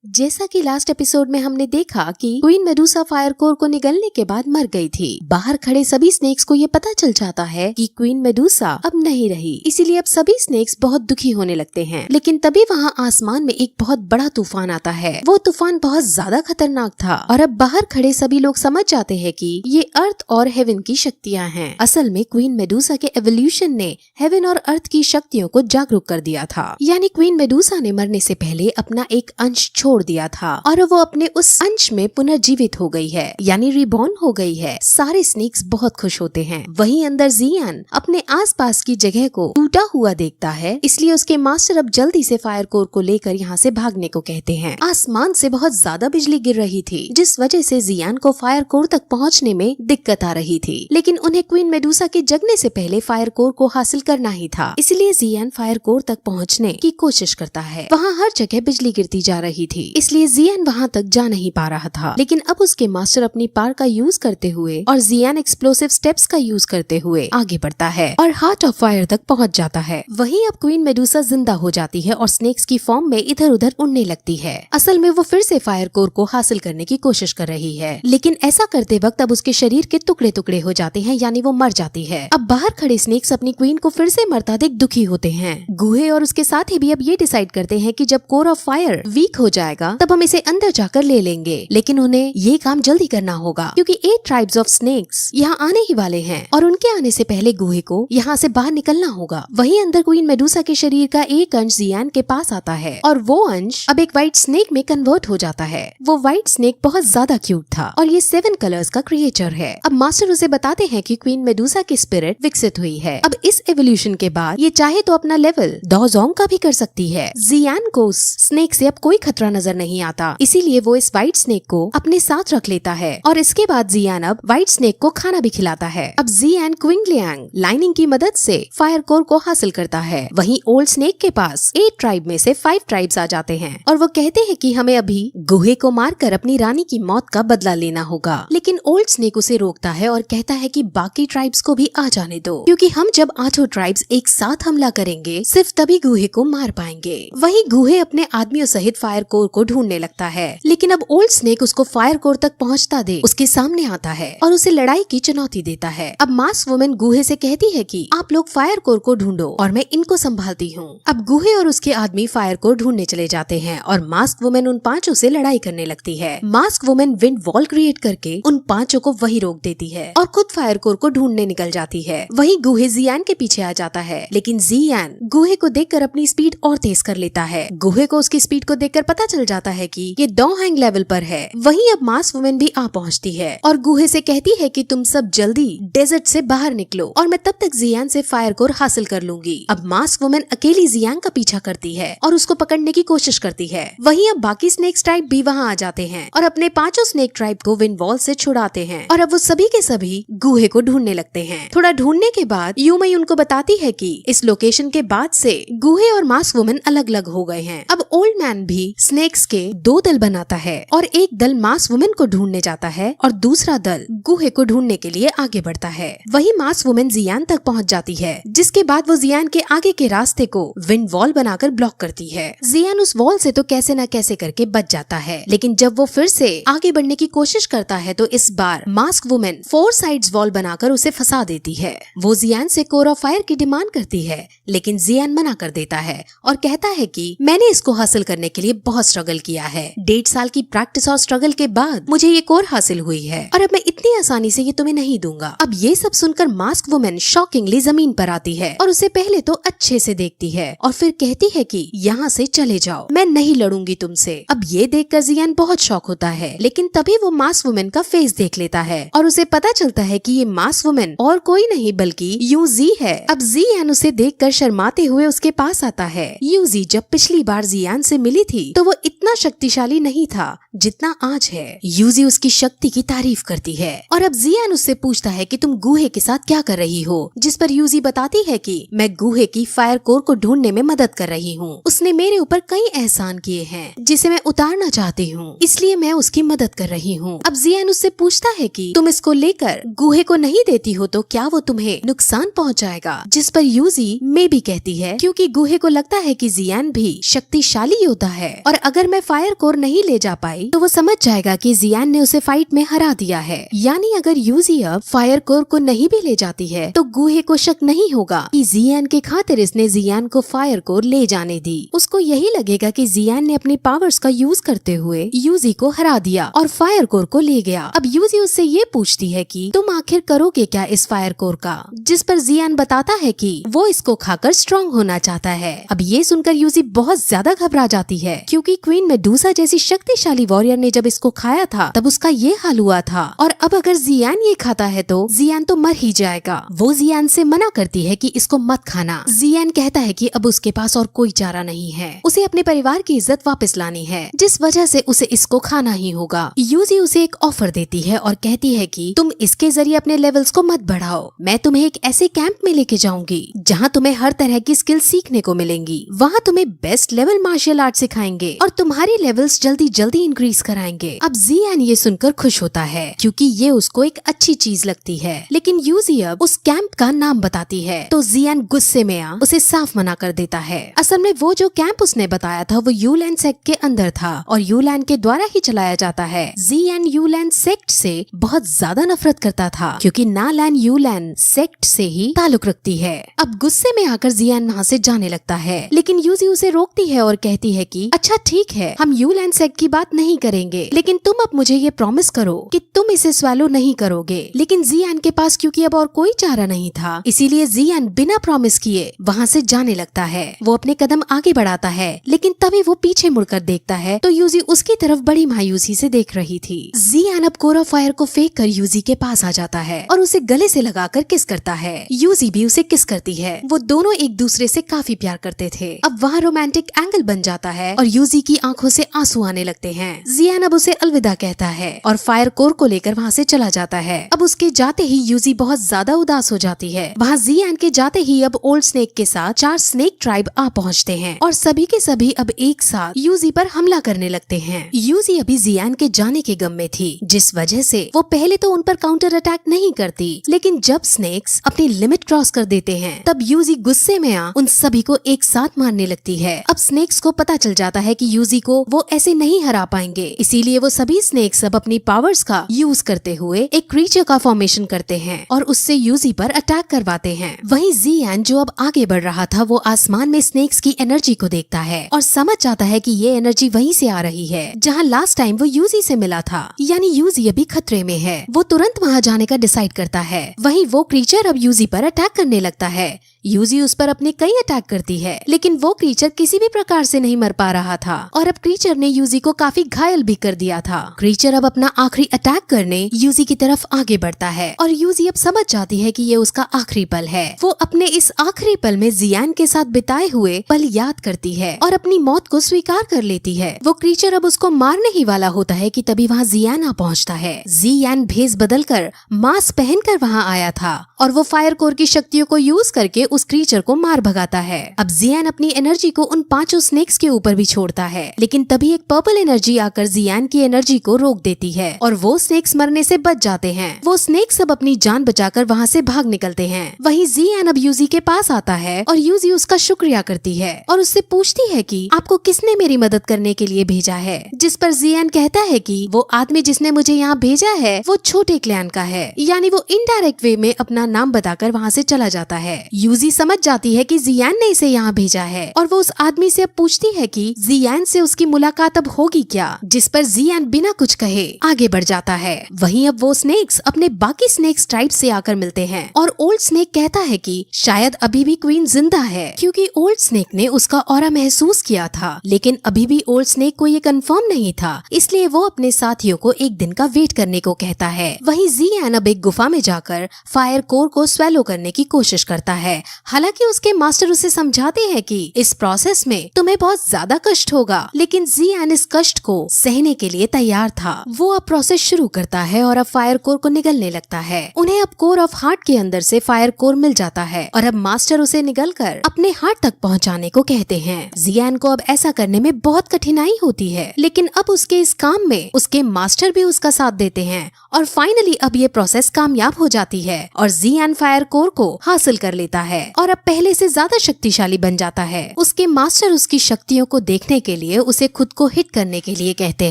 जैसा कि last episode में हमने देखा कि क्वीन मेडुसा फायर कोर को निगलने के बाद मर गई थी। बाहर खड़े सभी स्नेक्स को ये पता चल जाता है कि क्वीन मेडुसा अब नहीं रही, इसीलिए अब सभी स्नेक्स बहुत दुखी होने लगते हैं। लेकिन तभी वहाँ आसमान में एक बहुत बड़ा तूफान आता है। वो तूफान बहुत ज्यादा खतरनाक था और अब बाहर खड़े सभी लोग समझ जाते हैं कि ये अर्थ और हेवन की शक्तियाँ हैं। असल में क्वीन मेडुसा के एवोल्यूशन ने हेवन और अर्थ की शक्तियों को जागरूक कर दिया था। यानी क्वीन मेडुसा ने मरने से पहले अपना एक अंश छोड़ दिया था और वो अपने उस अंश में पुनर्जीवित हो गई है, यानी रिबॉर्न हो गई है। सारे स्नेक्स बहुत खुश होते हैं। वहीं अंदर जियान अपने आसपास की जगह को टूटा हुआ देखता है, इसलिए उसके मास्टर अब जल्दी से फायर कोर को लेकर यहाँ से भागने को कहते हैं। आसमान से बहुत ज्यादा बिजली गिर रही थी, जिस वजह से जियान को फायर कोर तक पहुँचने में दिक्कत आ रही थी। लेकिन उन्हें क्वीन मेडुसा के जगने से पहले फायर कोर को हासिल करना ही था, इसलिए जियान फायर कोर तक पहुँचने की कोशिश करता है। वहाँ हर जगह बिजली गिरती जा रही थी, इसलिए जियान वहाँ तक जा नहीं पा रहा था। लेकिन अब उसके मास्टर अपनी पावर का यूज करते हुए और जियान एक्सप्लोसिव स्टेप्स का यूज करते हुए आगे बढ़ता है और हार्ट ऑफ फायर तक पहुँच जाता है। वहीं अब क्वीन मेडुसा जिंदा हो जाती है और स्नेक्स की फॉर्म में इधर उधर उड़ने लगती है। असल में वो फिर से फायर कोर को हासिल करने की कोशिश कर रही है, लेकिन ऐसा करते वक्त अब उसके शरीर के टुकड़े टुकड़े हो जाते हैं, यानी वो मर जाती है। अब बाहर खड़े स्नेक्स अपनी क्वीन को फिर से मरता देख दुखी होते हैं। गुहे और उसके साथी भी अब ये डिसाइड करते हैं कि जब कोर ऑफ फायर वीक हो जाएगा तब हम इसे अंदर जाकर ले लेंगे। लेकिन उन्हें ये काम जल्दी करना होगा क्योंकि 8 ट्राइब्स ऑफ स्नेक्स यहाँ आने ही वाले हैं और उनके आने से पहले गुहे को यहाँ से बाहर निकलना होगा। वहीं अंदर क्वीन मेडुसा के शरीर का एक अंश जियान के पास आता है और वो अंश अब एक व्हाइट स्नेक में कन्वर्ट हो जाता है। वो व्हाइट स्नेक बहुत ज्यादा क्यूट था और ये 7 कलर्स का क्रिएचर है। अब मास्टर उसे बताते हैं कि क्वीन मेडुसा की स्पिरिट विकसित हुई है। अब इस एवोल्यूशन के बाद ये चाहे तो अपना लेवल डोजोंग का भी कर सकती है। जियान को स्नेक से अब कोई खतरा नजर नहीं आता, इसीलिए वो इस व्हाइट स्नेक को अपने साथ रख लेता है और इसके बाद जियान अब व्हाइट स्नेक को खाना भी खिलाता है। अब जियान क्विंगलियांग लाइनिंग की मदद से फायर कोर को हासिल करता है। वहीं ओल्ड स्नेक के पास 8 ट्राइब में से 5 ट्राइब्स आ जाते हैं और वो कहते हैं कि हमें अभी गुहे को मारकर अपनी रानी की मौत का बदला लेना होगा। लेकिन ओल्ड स्नेक उसे रोकता है और कहता है कि बाकी ट्राइब्स को भी आ जाने दो, क्योंकि हम जब 8 ट्राइब्स एक साथ हमला करेंगे सिर्फ तभी गुहे को मार पाएंगे। वहीं गुहे अपने आदमियों सहित फायर कोर को ढूंढने लगता है, लेकिन अब ओल्ड स्नेक उसको फायर कोर तक पहुंचता देख उसके सामने आता है और उसे लड़ाई की चुनौती देता है। अब मास्क वुमेन गुहे से कहती है कि आप लोग फायर कोर को ढूंढो और मैं इनको संभालती हूँ। अब गुहे और उसके आदमी फायर कोर ढूंढने चले जाते हैं और मास्क वुमेन उन 5 से लड़ाई करने लगती है। Mask women wind wall create करके उन 5 को वही रोक देती है और खुद फायर कोर को ढूंढने निकल जाती है। वहीं गुहे जियान के पीछे आ जाता है, लेकिन जियान गुहे को देखकर अपनी स्पीड और तेज कर लेता है। गुहे को उसकी स्पीड को देखकर पता चल जाता है कि ये डोंगहैंग लेवल पर है। वहीं अब मास्क वुमेन भी आ पहुंचती है और गुहे से कहती है कि तुम सब जल्दी डेजर्ट से बाहर निकलो और मैं तब तक जियान से फायर कोर हासिल कर लूंगी। अब मास्क वुमेन अकेली जियान का पीछा करती है और उसको पकड़ने की कोशिश करती है। वहीं अब बाकी स्नेक ट्राइब भी वहाँ आ जाते हैं और अपने 5 स्नेक ट्राइब को विंड वॉल से छुड़ाते हैं और अब वो सभी के सभी गुहे को ढूंढने लगते हैं। थोड़ा ढूंढने के बाद यूमई उनको बताती है कि इस लोकेशन के बाद से गुहे और मास्क वुमेन अलग अलग हो गए हैं। अब ओल्ड मैन भी स्नेक्स के 2 दल बनाता है और एक दल मास्क वुमेन को ढूंढने जाता है और दूसरा दल गुहे को ढूंढने के लिए आगे बढ़ता है। वही मास्क वुमेन जियान तक पहुंच जाती है, जिसके बाद वो जियान के आगे के रास्ते को विंड वॉल बनाकर ब्लॉक करती है। जियान उस वॉल से तो कैसे न कैसे करके बच जाता है, लेकिन जब वो फिर से आगे बढ़ने की कोशिश करता है तो इस बार मास्क वुमेन 4 साइड्स वॉल बनाकर उसे फंसा देती है। वो जियान से कोर ऑफ फायर की डिमांड करती है, लेकिन जियान मना कर देता है और कहता है कि मैंने इसको हासिल करने के लिए बहुत स्ट्रगल किया है। 1.5 साल की प्रैक्टिस और स्ट्रगल के बाद मुझे ये कोर हासिल हुई है और अब मैं इतनी आसानी से ये तुम्हें नहीं दूंगा। अब ये सब सुनकर मास्क वुमेन शॉकिंगली जमीन पर आती है और उसे पहले तो अच्छे से देखती है और फिर कहती है कि यहाँ से चले जाओ, मैं नहीं लड़ूंगी तुमसे। अब ये देखकर जियान बहुत शॉक होता है, लेकिन तभी वो मास्क वुमेन का फेस देख लेता है और उसे पता चलता है कि ये मास्क वुमेन और कोई नहीं बल्कि यूजी है। अब जियान उसे देखकर शर्माते हुए उसके पास आता है। यूजी जब पिछली बार जियान से मिली थी तो वो इतना शक्तिशाली नहीं था जितना आज है। यूजी उसकी शक्ति की तारीफ करती है और अब जियान उससे पूछता है कि तुम गुहे के साथ क्या कर रही हो, जिस पर यूजी बताती है कि मैं गुहे की फायर कोर को ढूंढने में मदद कर रही हूँ। उसने मेरे ऊपर कई एहसान किए हैं जिसे मैं उतारना चाहती हूँ, इसलिए मैं उसकी मदद कर रही हूँ। अब जियान उससे पूछता है कि तुम इसको लेकर गुहे को नहीं देती हो तो क्या वो तुम्हें नुकसान पहुँचाएगा, जिस पर यूजी मे भी कहती है, क्योंकि गुहे को लगता है कि जियान भी शक्तिशाली योद्धा है और अगर मैं फायर कोर नहीं ले जा पाई तो वो समझ जाएगा कि जियान ने उसे फाइट में हरा दिया है। यानी अगर यूजी अब फायर कोर को नहीं भी ले जाती है तो गुहे को शक नहीं होगा कि जियान के खातिर इसने जियान को फायर कोर ले जाने दी। उसको यही लगेगा कि जियान ने अपनी पावर्स का यूज करते हुए यूजी को हरा दिया और फायर कोर को ले गया। अब यूजी उससे ये पूछती है कि तुम आखिर करोगे क्या इस फायर कोर का, जिस पर जियान बताता है कि वो इसको खाकर स्ट्रॉन्ग होना चाहता है। अब ये सुनकर यूजी बहुत ज्यादा घबरा जाती है क्योंकि क्वीन मेडुसा जैसी शक्तिशाली वॉरियर ने जब इसको खाया था तब उसका ये हाल हुआ था, और अब अगर जियान ये खाता है तो जियान तो मर ही जाएगा। वो जियान से मना करती है कि इसको मत खाना। जियान कहता है कि अब उसके पास और कोई चारा नहीं है, उसे अपने परिवार की इज्जत वापस लानी है, जिस वजह से उसे इसको खाना ही होगा। यूजी उसे एक ऑफर देती है और कहती है कि तुम इसके जरिए अपने लेवल्स को मत बढ़ाओ, मैं तुम्हें एक ऐसे कैंप में लेके जाऊंगी जहाँ तुम्हें हर तरह की स्किल सीखने को मिलेंगी। वहाँ तुम्हें बेस्ट लेवल मार्शल आर्ट सिखाएंगे और तुम्हारी लेवल्स जल्दी जल्दी इंक्रीज कराएंगे। अब जियान ये सुनकर खुश होता है क्योंकि ये उसको एक अच्छी चीज लगती है, लेकिन यूजी अब उस कैंप का नाम बताती है तो जियान गुस्से में आ उसे साफ मना कर देता है। असल में वो जो कैंप उसने बताया था वो यूलैंड सेक्ट के अंदर था और यूलैंड के द्वारा ही चलाया जाता है। जियान यूलैंड सेक्ट से बहुत ज्यादा नफरत करता था क्योंकि नालैंड यूलैंड सेक्ट से ही ताल्लुक रखती है। अब गुस्से में आकर जियान वहाँ से जाने लगता है, लेकिन यूजी उसे रोकती है और कहती है कि अच्छा ठीक है, हम यूलैंड सेक्ट की बात नहीं करेंगे, लेकिन तुम अब मुझे ये प्रॉमिस करो कि तुम इसे स्वैलो नहीं करोगे। लेकिन जियान के पास क्योंकि अब और कोई चारा नहीं था, इसीलिए जियान बिना प्रॉमिस किए वहाँ से जाने लगता है। वो अपने कदम आगे बढ़ाता है, लेकिन तभी वो पीछे मुड़कर देखता है तो यूजी उसकी तरफ बड़ी मायूसी से देख रही थी। जियान अब कोर ऑफ फायर को फेंक कर यूजी के पास आ जाता है और उसे गले से लगाकर किस करता है। यूजी भी उसे किस करती है। वो दोनों एक दूसरे से काफी प्यार करते थे। अब वहाँ रोमांटिक एंगल बन जाता है और यूजी की आंखों से आंसू आने लगते हैं। जियान अब उसे अलविदा कहता है और फायर कोर को लेकर वहाँ से चला जाता है। अब उसके जाते ही यूजी बहुत ज्यादा उदास हो जाती है। वहाँ जियान के जाते ही अब ओल्ड स्नेक के साथ 4 स्नेक ट्राइब आ पहुँचते हैं और सभी के सभी अब एक साथ यूजी पर हमला करने लगते हैं। यूजी अभी जियान के जाने के गम में थी, जिस वजह से वो पहले तो उन पर काउंटर अटैक नहीं करती, लेकिन जब स्नेक्स अपनी लिमिट क्रॉस कर देते हैं तब यूजी गुस्से में आ उन सभी को एक साथ मारने लगती है। अब स्नेक्स को पता चल जाता है कि यूजी को वो ऐसे नहीं हरा पाएंगे, इसीलिए वो सभी स्नेक्स अब अपनी पावर्स का यूज करते हुए एक क्रीचर का फॉर्मेशन करते हैं और उससे यूजी पर अटैक करवाते हैं। वहीं जियान जो अब आगे बढ़ रहा था वो आसमान में स्नेक्स की एनर्जी को देखता है और समझ जाता है कि ये एनर्जी वहीं से आ रही है जहां लास्ट टाइम वो यूजी से मिला था, यानी यूजी अभी खतरे में है। वो तुरंत वहां जाने का डिसाइड करता है। वहीं वो क्रीचर अब यूजी पर अटैक करने लगता है। यूजी उस पर अपने कई अटैक करती है, लेकिन वो क्रीचर किसी भी प्रकार से नहीं मर पा रहा था और अब क्रीचर ने यूजी को काफी घायल भी कर दिया था। क्रीचर अब अपना आखिरी अटैक करने यूजी की तरफ आगे बढ़ता है और यूजी अब समझ जाती है कि ये उसका आखिरी पल है। वो अपने इस आखिरी पल में जियान के साथ बिताए हुए पल याद करती है और अपनी मौत को स्वीकार कर लेती है। वो क्रीचर अब उसको मारने ही वाला होता है कि तभी वहाँ जियान आ पहुँचता है। जियान भेस बदलकर मास्क पहनकर वहाँ आया था और वो फायर कोर की शक्तियों को यूज करके उस क्रीचर को मार भगाता है। अब जियान अपनी एनर्जी को उन 5 स्नेक्स के ऊपर भी छोड़ता है, लेकिन तभी एक पर्पल एनर्जी आकर जियान की एनर्जी को रोक देती है और वो स्नेक्स मरने से बच जाते हैं। वो स्नेक्स अब अपनी जान बचाकर वहाँ से भाग निकलते हैं। वहीं जियान अब यूजी के पास आता है और यूजी उसका शुक्रिया करती है और उससे पूछती है कि आपको किसने मेरी मदद करने के लिए भेजा है, जिस पर जियान कहता है कि वो आदमी जिसने मुझे यहाँ भेजा है वो छोटे क्लैन का है, यानी वो इनडायरेक्ट वे में अपना नाम बताकर वहाँ से चला जाता है। यूजी समझ जाती है कि जियान ने इसे यहाँ भेजा है और वो उस आदमी से अब पूछती है कि जियान से उसकी मुलाकात अब होगी क्या, जिस पर जियान बिना कुछ कहे आगे बढ़ जाता है। वहीं अब वो स्नेक्स अपने बाकी स्नेक्स ट्राइब से आकर मिलते हैं और ओल्ड स्नेक कहता है कि शायद अभी भी क्वीन जिंदा है, क्योंकि ओल्ड स्नेक ने उसका ऑरा महसूस किया था, लेकिन अभी भी ओल्ड स्नेक को ये कंफर्म नहीं था, इसलिए वो अपने साथियों को एक दिन का वेट करने को कहता है। वहीं जियान अब एक गुफा में जाकर फायर कोर को स्वेलो करने की कोशिश करता है। हालांकि उसके मास्टर उसे समझाते हैं कि इस प्रोसेस में तुम्हें बहुत ज्यादा कष्ट होगा, लेकिन जियान इस कष्ट को सहने के लिए तैयार था। वो अब प्रोसेस शुरू करता है और अब फायर कोर को निगलने लगता है। उन्हें अब कोर ऑफ हार्ट के अंदर से फायर कोर मिल जाता है और अब मास्टर उसे निगलकर अपने हार्ट तक पहुंचाने को कहते हैं। जियान को अब ऐसा करने में बहुत कठिनाई होती है, लेकिन अब उसके इस काम में उसके मास्टर भी उसका साथ देते हैं और फाइनली अब ये प्रोसेस कामयाब हो जाती है और जियान फायर कोर को हासिल कर लेता है। है और अब पहले से ज्यादा शक्तिशाली बन जाता है। उसके मास्टर उसकी शक्तियों को देखने के लिए उसे खुद को हिट करने के लिए कहते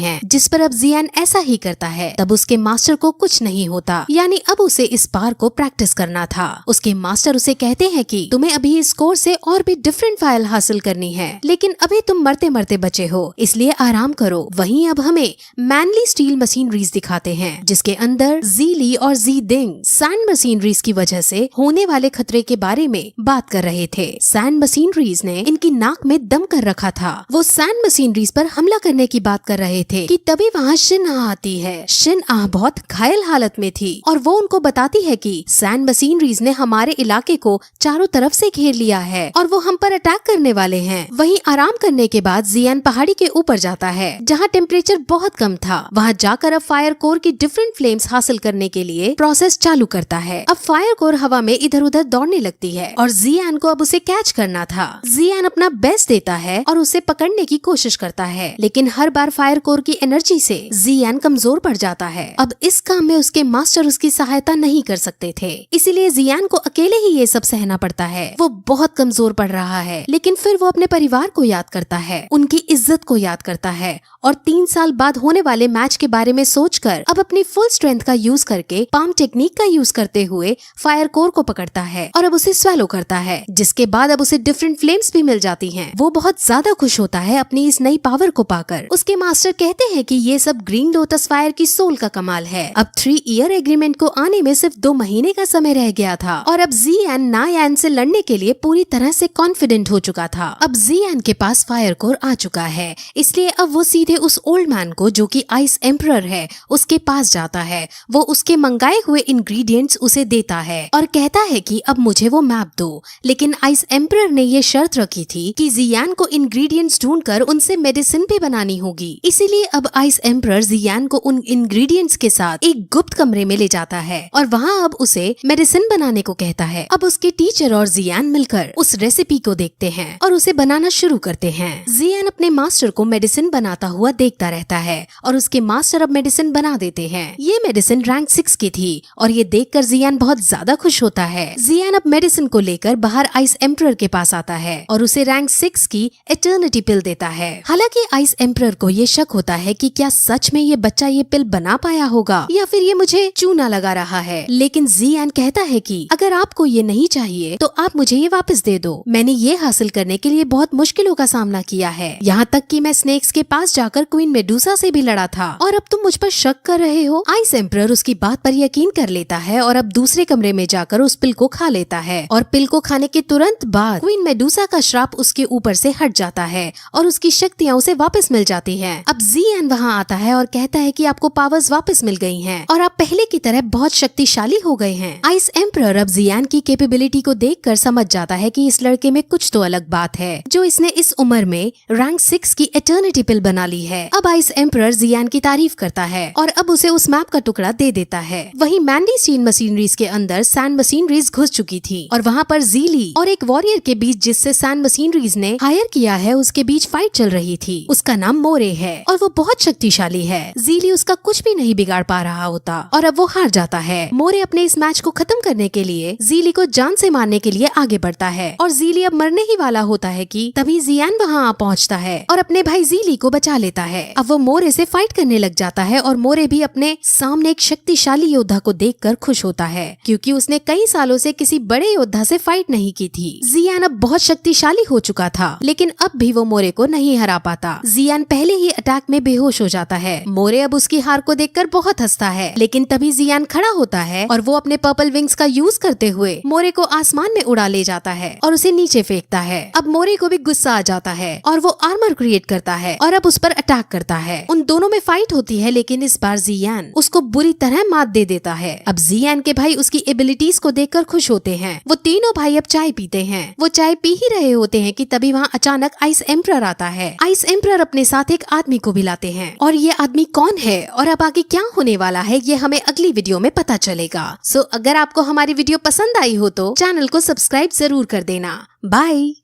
हैं, जिस पर अब जियान ऐसा ही करता है। तब उसके मास्टर को कुछ नहीं होता, यानी अब उसे इस बार को प्रैक्टिस करना था। उसके मास्टर उसे कहते हैं कि तुम्हें अभी इस कोर्स से और भी डिफरेंट फाइल हासिल करनी है, लेकिन अभी तुम मरते मरते बचे हो, इसलिए आराम करो। वहीं अब हमें मैनली स्टील मशीनरीज दिखाते हैं, जिसके अंदर ज़ीली और ज़ीडिंग सैंड मशीनरीज की वजह से होने वाले खतरे के बारे में बात कर रहे थे। सैंड मशीनरीज ने इनकी नाक में दम कर रखा था। वो सैंड मशीनरीज पर हमला करने की बात कर रहे थे कि तभी वहाँ शिन आ आती है। शिन आ बहुत घायल हालत में थी और वो उनको बताती है कि सैंड मशीनरीज ने हमारे इलाके को चारों तरफ से घेर लिया है और वो हम पर अटैक करने वाले हैं। वहीं आराम करने के बाद जियान पहाड़ी के ऊपर जाता है, जहाँ टेम्परेचर बहुत कम था। वहाँ जाकर अब फायर कोर की डिफरेंट फ्लेम्स हासिल करने के लिए प्रोसेस चालू करता है। अब फायर कोर हवा में इधर उधर दौड़ने लगती है और जियान को अब उसे कैच करना था। जियान अपना बेस्ट देता है और उसे पकड़ने की कोशिश करता है, लेकिन हर बार फायर कोर की एनर्जी से जियान कमजोर पड़ जाता है। अब इस काम में उसके मास्टर उसकी सहायता नहीं कर सकते थे, इसीलिए जियान को अकेले ही ये सब सहना पड़ता है। वो बहुत कमजोर पड़ रहा है, लेकिन फिर वो अपने परिवार को याद करता है, उनकी इज्जत को याद करता है और 3 साल बाद होने वाले मैच के बारे में सोचकर अब अपनी फुल स्ट्रेंथ का यूज करके पाम टेक्निक का यूज करते हुए फायर कोर को पकड़ता है और अब उसे स्वेलो करता है, जिसके बाद अब उसे डिफरेंट फ्लेम्स भी मिल जाती हैं। वो बहुत ज्यादा खुश होता है अपनी इस नई पावर को पाकर। उसके मास्टर कहते हैं कि ये सब ग्रीन लोटस फायर की सोल का कमाल है। अब 3 ईयर एग्रीमेंट को आने में सिर्फ 2 महीने का समय रह गया था और अब जियान नायान से लड़ने के लिए पूरी तरह से कॉन्फिडेंट हो चुका था। अब जियान के पास फायर कोर आ चुका है, इसलिए अब वो सीधे उस ओल्ड मैन को, जो कि आइस एम्परर है, उसके पास जाता है। वो उसके मंगाए हुए इंग्रेडिएंट्स उसे देता है और कहता है कि अब मुझे वो मैप दो, लेकिन आइस एम्परर ने ये शर्त रखी थी कि जियान को इंग्रेडिएंट्स ढूंढकर उनसे मेडिसिन भी बनानी होगी। इसीलिए अब आइस एम्परर जियान को उन इंग्रेडिएंट्स के साथ एक गुप्त कमरे में ले जाता है और वहाँ अब उसे मेडिसिन बनाने को कहता है। अब उसके टीचर और जियान मिलकर उस रेसिपी को देखते हैं और उसे बनाना शुरू करते हैं। जियान अपने मास्टर को मेडिसिन बनाता हुआ देखता रहता है और उसके मास्टर अब मेडिसिन बना देते हैं। ये मेडिसिन रैंक 6 की थी और ये देखकर जियान बहुत ज्यादा खुश होता है। जियान अब मेडिसिन को लेकर बाहर आइस एम्परर के पास आता है और उसे रैंक 6 की एटर्निटी पिल देता है। हालांकि आइस एम्परर को ये शक होता है कि क्या सच में ये बच्चा ये पिल बना पाया होगा या फिर ये मुझे चूना लगा रहा है, लेकिन जियान कहता है कि अगर आपको ये नहीं चाहिए तो आप मुझे ये वापस दे दो। मैंने ये हासिल करने के लिए बहुत मुश्किलों का सामना किया है, यहाँ तक कि मैं स्नेक्स के पास जाकर क्वीन मेडुसा से भी लड़ा था और अब तुम मुझ पर शक कर रहे हो। आइस एम्परर उसकी बात पर यकीन कर लेता है और अब दूसरे कमरे में जाकर उस पिल को खा लेता है और पिल को खाने के तुरंत बाद क्वीन मेडुसा का श्राप उसके ऊपर से हट जाता है और उसकी शक्तियाँ उसे वापस मिल जाती है। अब जियान वहाँ आता है और कहता है कि आपको पावर्स वापस मिल गई हैं और आप पहले की तरह बहुत शक्तिशाली हो गए हैं। आइस एम्परर अब जियान की कैपेबिलिटी को देखकर समझ जाता है कि इस लड़के में कुछ तो अलग बात है, जो इसने इस उम्र में रैंक 6 की एटर्निटी पिल बना ली है। अब आइस एम्परर जियान की तारीफ करता है और अब उसे उस मैप का टुकड़ा दे देता है। वहीं मैंडी स्टील मशीनरीज के अंदर सैंड मशीनरीज घुस चुकी थी और वहाँ पर ज़ीली और एक वॉरियर के बीच, जिससे सैंड मशीनरीज ने हायर किया है, उसके बीच फाइट चल रही थी। उसका नाम मोरे है और वो बहुत शक्तिशाली है। ज़ीली उसका कुछ भी नहीं बिगाड़ पा रहा होता और अब वो हार जाता है। मोरे अपने इस मैच को खत्म करने के लिए ज़ीली को जान से मारने के लिए आगे बढ़ता है और ज़ीली अब मरने ही वाला होता है कि तभी जियान वहाँ आ पहुँचता है और अपने भाई ज़ीली को बचा लेता है। अब वो मोरे से फाइट करने लग जाता है और मोरे भी अपने सामने एक शक्तिशाली योद्धा को देखकर खुश होता है, क्योंकि उसने कई सालों से किसी बड़े योद्धा से फाइट नहीं की थी। जियान अब बहुत शक्तिशाली हो चुका था, लेकिन अब भी वो मोरे को नहीं हरा पाता। जियान पहले ही अटैक में बेहोश हो जाता है। मोरे अब उसकी हार को देखकर बहुत हंसता है, लेकिन तभी जियान खड़ा होता है और वो अपने पर्पल विंग्स का यूज करते हुए मोरे को आसमान में उड़ा ले जाता है और उसे नीचे फेंकता है। अब मोरे को भी गुस्सा आ जाता है और वो आर्मर क्रिएट करता है और अब उस पर अटैक करता है। उन दोनों में फाइट होती है, लेकिन इस बार जियान उसको बुरी तरह मात दे देता है। अब जियान के भाई उसकी एबिलिटीज को देखकर खुश होते हैं। वो तीनों भाई अब चाय पीते हैं। वो चाय पी ही रहे होते हैं कि तभी वहाँ अचानक आइस एम्परर आता है। आइस एम्परर अपने साथ एक आदमी को भी लाते हैं और ये आदमी कौन है और अब आगे क्या होने वाला है, ये हमें अगली वीडियो में पता चलेगा। सो अगर आपको हमारी वीडियो पसंद आई हो तो चैनल को सब्सक्राइब जरूर कर देना। बाय।